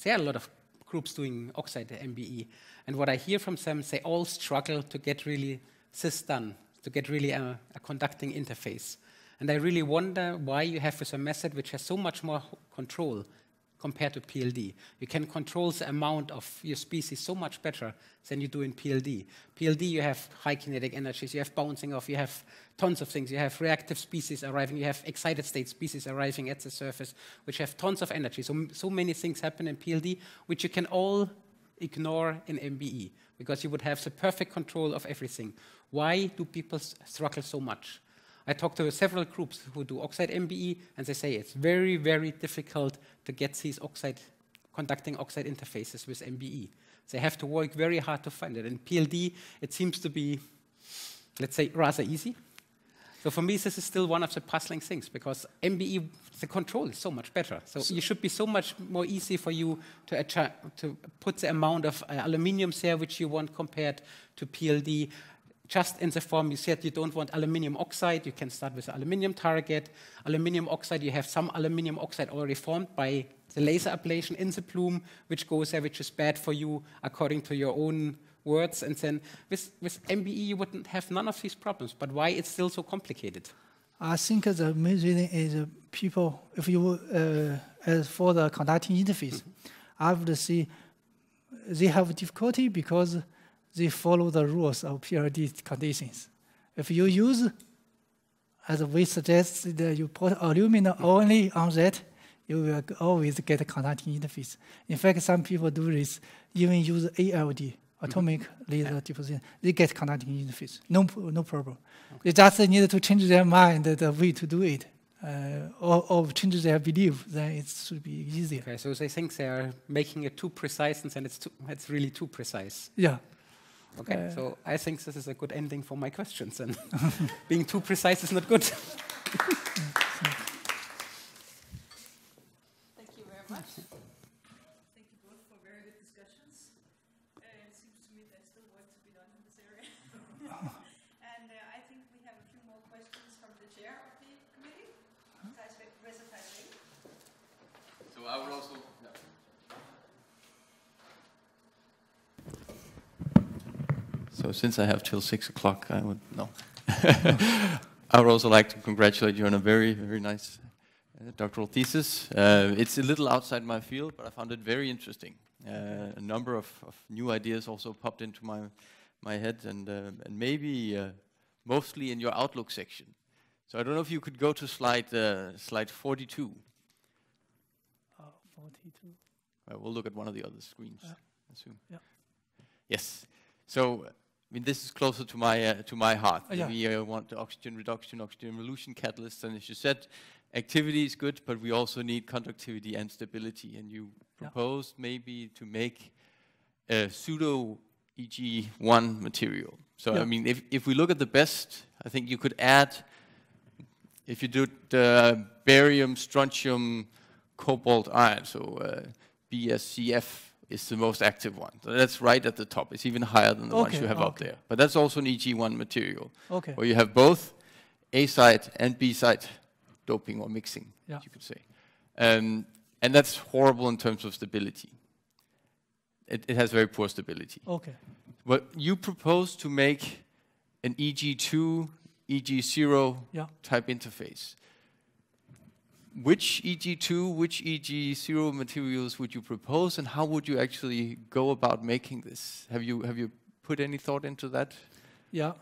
There are a lot of groups doing oxide MBE. And what I hear from them, they all struggle to get really this done, to get really a conducting interface. And I really wonder why you have this a method which has so much more control compared to PLD. You can control the amount of your species so much better than you do in PLD. PLD, you have high kinetic energies, you have bouncing off, you have tons of things. You have reactive species arriving, you have excited state species arriving at the surface, which have tons of energy. So many things happen in PLD, which you can all ignore in MBE, because you would have the perfect control of everything. Why do people struggle so much? I talked to several groups who do oxide MBE, and they say it's very, very difficult to get these conducting oxide interfaces with MBE. They have to work very hard to find it. In PLD, it seems to be, let's say, rather easy. So for me, this is still one of the puzzling things, because MBE, the control is so much better. So it should be so much more easy for you to put the amount of aluminium there which you want compared to PLD. Just in the form you said you don't want aluminium oxide, you can start with the aluminium target. Aluminium oxide, you have some aluminium oxide already formed by the laser ablation in the plume, which goes there, which is bad for you according to your own words. And then with MBE, you wouldn't have none of these problems. But why it's still so complicated? I think the main reason is people, if you, as for the conducting interface, I would say they have difficulty because they follow the rules of PRD conditions. If you use, as we suggest, that you put aluminum only on that, you will always get a conducting interface. In fact, some people do this, even use ALD, atomic laser deposition. They get conducting interface, no problem. Okay. They just need to change their mind, the way to do it, or change their belief, then it should be easier. Okay, so they think they are making it too precise, and then it's really too precise. Yeah. Okay, so I think this is a good ending for my questions, and being too precise is not good. Thank you very much. Thank you both for very good discussions. It seems to me there's still work to be done in this area. And I think we have a few more questions from the chair of the committee. So I would also... So since I have till 6 o'clock, I would I would also like to congratulate you on a very, very nice doctoral thesis. It's a little outside my field, but I found it very interesting. A number of new ideas also popped into my head, and maybe mostly in your outlook section. So I don't know if you could go to slide 42. 42. We'll look at one of the other screens. I assume. Yeah. Yes. So. I mean, this is closer to my heart. Yeah. We want the oxygen reduction, oxygen evolution catalysts, and as you said, activity is good, but we also need conductivity and stability. And you proposed maybe to make a pseudo EG1 material. So I mean, if we look at the best, I think you could add, if you do the barium, strontium, cobalt, iron, so BSCF. Is the most active one. So that's right at the top. It's even higher than the ones you have up there. But that's also an EG1 material. Okay. Where you have both A side and B side doping or mixing, you could say. And that's horrible in terms of stability. It has very poor stability. Okay. But you propose to make an EG2, EG0 type interface. Which EG2, which EG0 materials would you propose, and how would you actually go about making this? Have you put any thought into that? Yeah,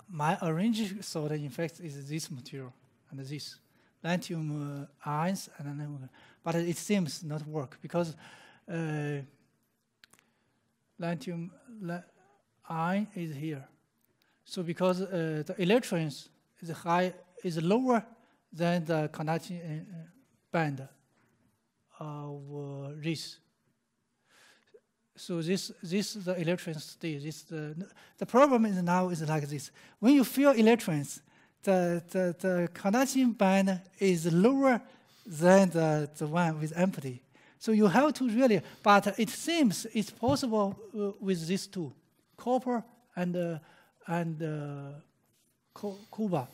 my arranged thought, in fact, is this material and this lithium ions, but it seems not work because lithium ion is here. So because the electrons is lower than the conducting band of this. So this is the electron state. The problem is now is like this. When you fill electrons, the conduction band is lower than the one with empty. So you have to really, but it seems it's possible with these two, copper and copper.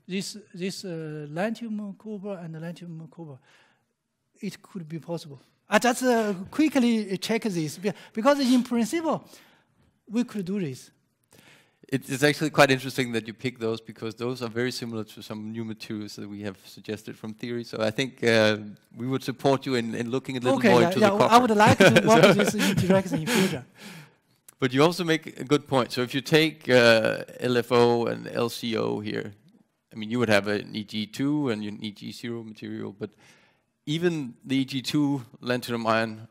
This lanthanum copper and lanthanum copper, it could be possible. I just quickly check this because in principle we could do this. It's actually quite interesting that you pick those because those are very similar to some new materials that we have suggested from theory. So I think we would support you in looking a little more into the copper. I would like to work with this in direction in future. But you also make a good point. So if you take LFO and LCO here, I mean, you would have an EG2 and an EG0 material, but even the EG2 lanthanum ion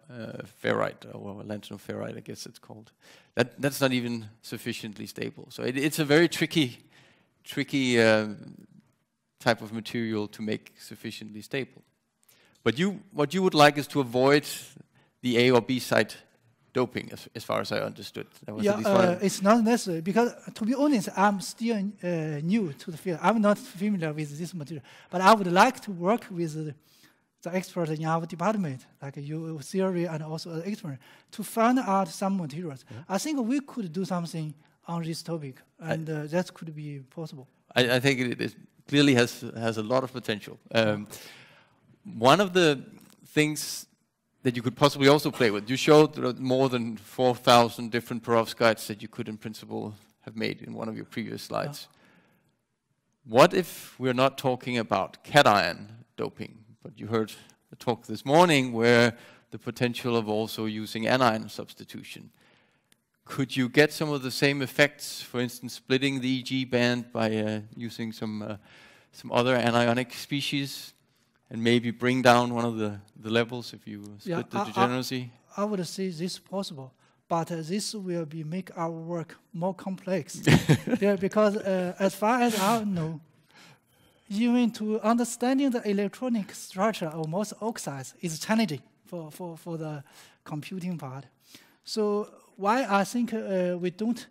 ferrite, or lanthanum ferrite, I guess it's called, that's not even sufficiently stable. So it's a very tricky type of material to make sufficiently stable. But what you would like is to avoid the A or B site doping, as far as I understood. That was at least it's not necessary because, to be honest, I'm still new to the field. I'm not familiar with this material, but I would like to work with the experts in our department, like you, theory, and also the experiment, to find out some materials. Yeah. I think we could do something on this topic, and that could be possible. I think it clearly has a lot of potential. One of the things that you could possibly also play with, you showed more than 4,000 different perovskites that you could, in principle, have made in one of your previous slides. Yeah. What if we're not talking about cation doping? But you heard a talk this morning where the potential of also using anion substitution. Could you get some of the same effects, for instance, splitting the EG band by using some other anionic species, and maybe bring down one of the levels if you split the degeneracy? I would say this is possible, but this will make our work more complex. Because as far as I know, even to understanding the electronic structure of most oxides is challenging for the computing part. So why I think we don't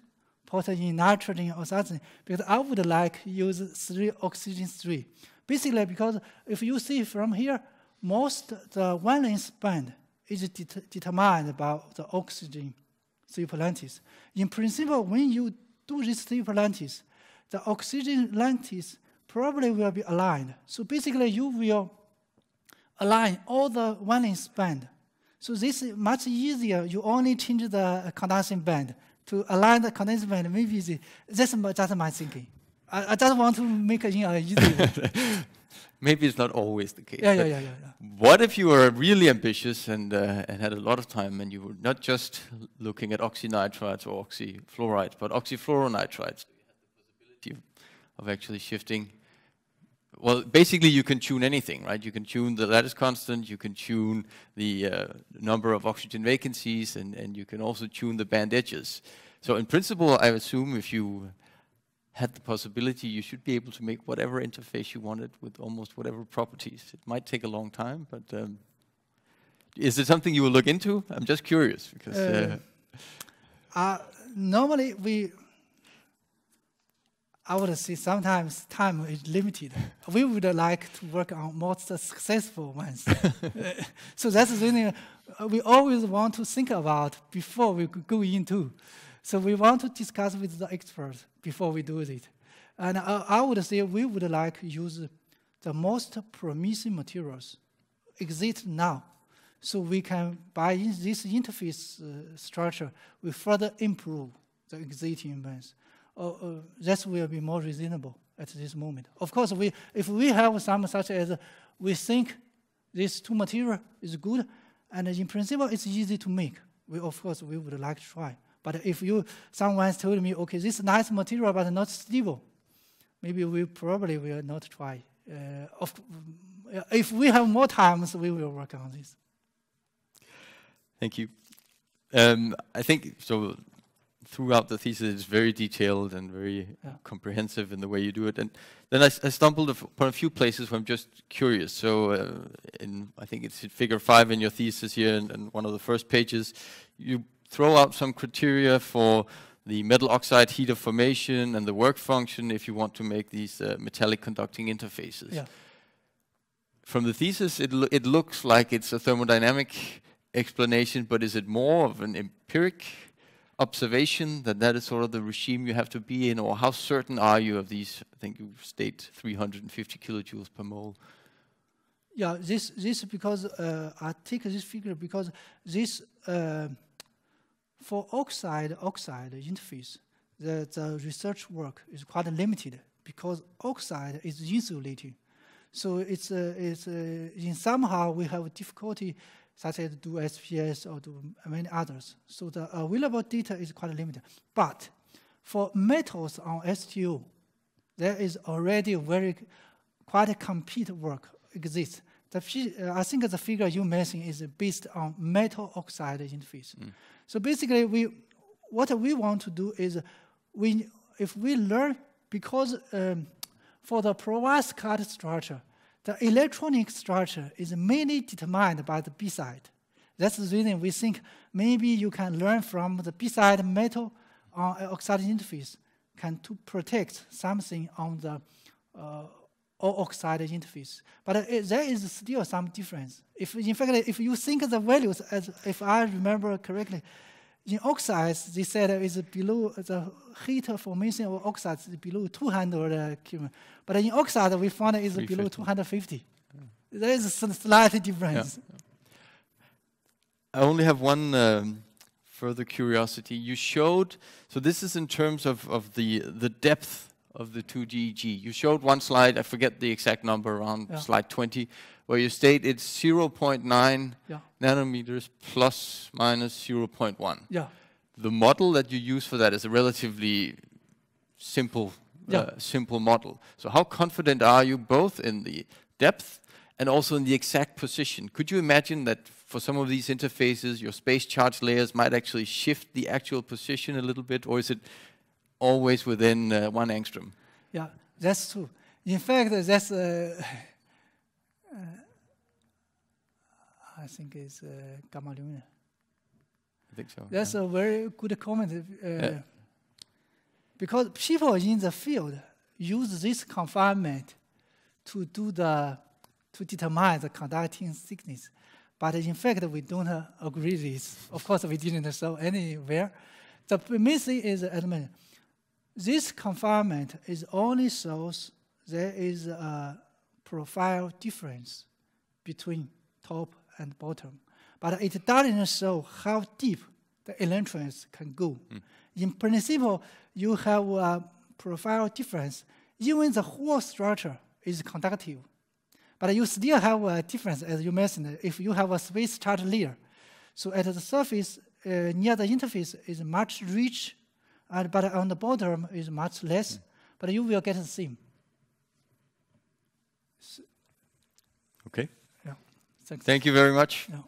put in nitrogen or something, because I would like use 3 oxygen 3. Basically, because if you see from here, most the valence band is determined by the oxygen 3 lattice. In principle, when you do this 3 lattice, the oxygen lattice probably will be aligned. So basically, you will align all the valence band. So this is much easier. You only change the conduction band to align the conduction band. Maybe that's just my thinking. I just want to make it easy. Maybe it's not always the case. Yeah. What if you were really ambitious and had a lot of time, and you were not just looking at oxynitrides or oxyfluorides, but oxyfluoronitrides? You had the possibility of actually shifting. Well, basically, you can tune anything, right? You can tune the lattice constant, you can tune the number of oxygen vacancies, and you can also tune the band edges. So in principle, I assume if you had the possibility, you should be able to make whatever interface you wanted with almost whatever properties. It might take a long time, but is it something you will look into? I'm just curious, because normally I would say sometimes time is limited. We would like to work on most successful ones. So that's the thing we always want to think about before we go into. So we want to discuss with the experts before we do it. And I would say we would like to use the most promising materials exist now. So we can, by this interface structure, we further improve the existing bands. That will be more reasonable at this moment. Of course, if we have some such as we think this 2 material is good, and in principle it's easy to make, of course we would like to try. But if someone's told me, okay, this is nice material but not stable, maybe we probably will not try. If we have more time, so we will work on this. Thank you. I think so. throughout the thesis, it's very detailed and very comprehensive in the way you do it. And then I stumbled upon a few places where I'm just curious. So I think it's in figure 5 in your thesis here, and one of the first pages, you throw out some criteria for the metal oxide heat of formation and the work function if you want to make these metallic conducting interfaces. Yeah. From the thesis, it looks like it's a thermodynamic explanation, but is it more of an empiric observation that is sort of the regime you have to be in, or how certain are you of these? I think you state 350 kilojoules per mole. Yeah, this because I take this figure because this for oxide interface, the research work is quite limited because oxide is insulating. So it's in somehow we have difficulty such as do SPS or do many others. So the available data is quite limited. But for metals on STO, there is already quite a complete work exists. I think the figure you mentioned is based on metal oxide interface. So basically, what we want to do is if we learn, because for the perovskit structure, the electronic structure is mainly determined by the B side. That's the reason we think maybe you can learn from the B side metal on oxide interface to protect something on the oxide interface. But there is still some difference. In fact, if you think the values, if I remember correctly, in oxides, they said is below the heat formation of oxides is below 200 Kelvin. But in oxide, we found it is below 250. There is a slight difference. Yeah. I only have one further curiosity. You showed, so this is in terms of the depth of the 2GeG. You showed one slide, I forget the exact number, around slide 20, where you state it's 0.9 nanometers plus minus 0.1. Yeah. The model that you use for that is a relatively simple model. So how confident are you both in the depth and also in the exact position? Could you imagine that for some of these interfaces, your space charge layers might actually shift the actual position a little bit, or is it always within 1 angstrom? Yeah, that's true. In fact, that's I think it's gamma lumen. I think so. That's a very good comment. Because people in the field use this confinement to determine the conducting thickness. But in fact, we don't agree with this. Of course, we didn't show anywhere. The main thing is, this confinement is only shows there is a profile difference between top and bottom. But it doesn't show how deep the electrons can go. In principle, you have a profile difference. Even the whole structure is conductive. But you still have a difference, as you mentioned, if you have a space charge layer. So at the surface, near the interface is much rich, but on the bottom is much less. But you will get the same. Okay. Yeah. Thanks. Thank you very much. Yeah.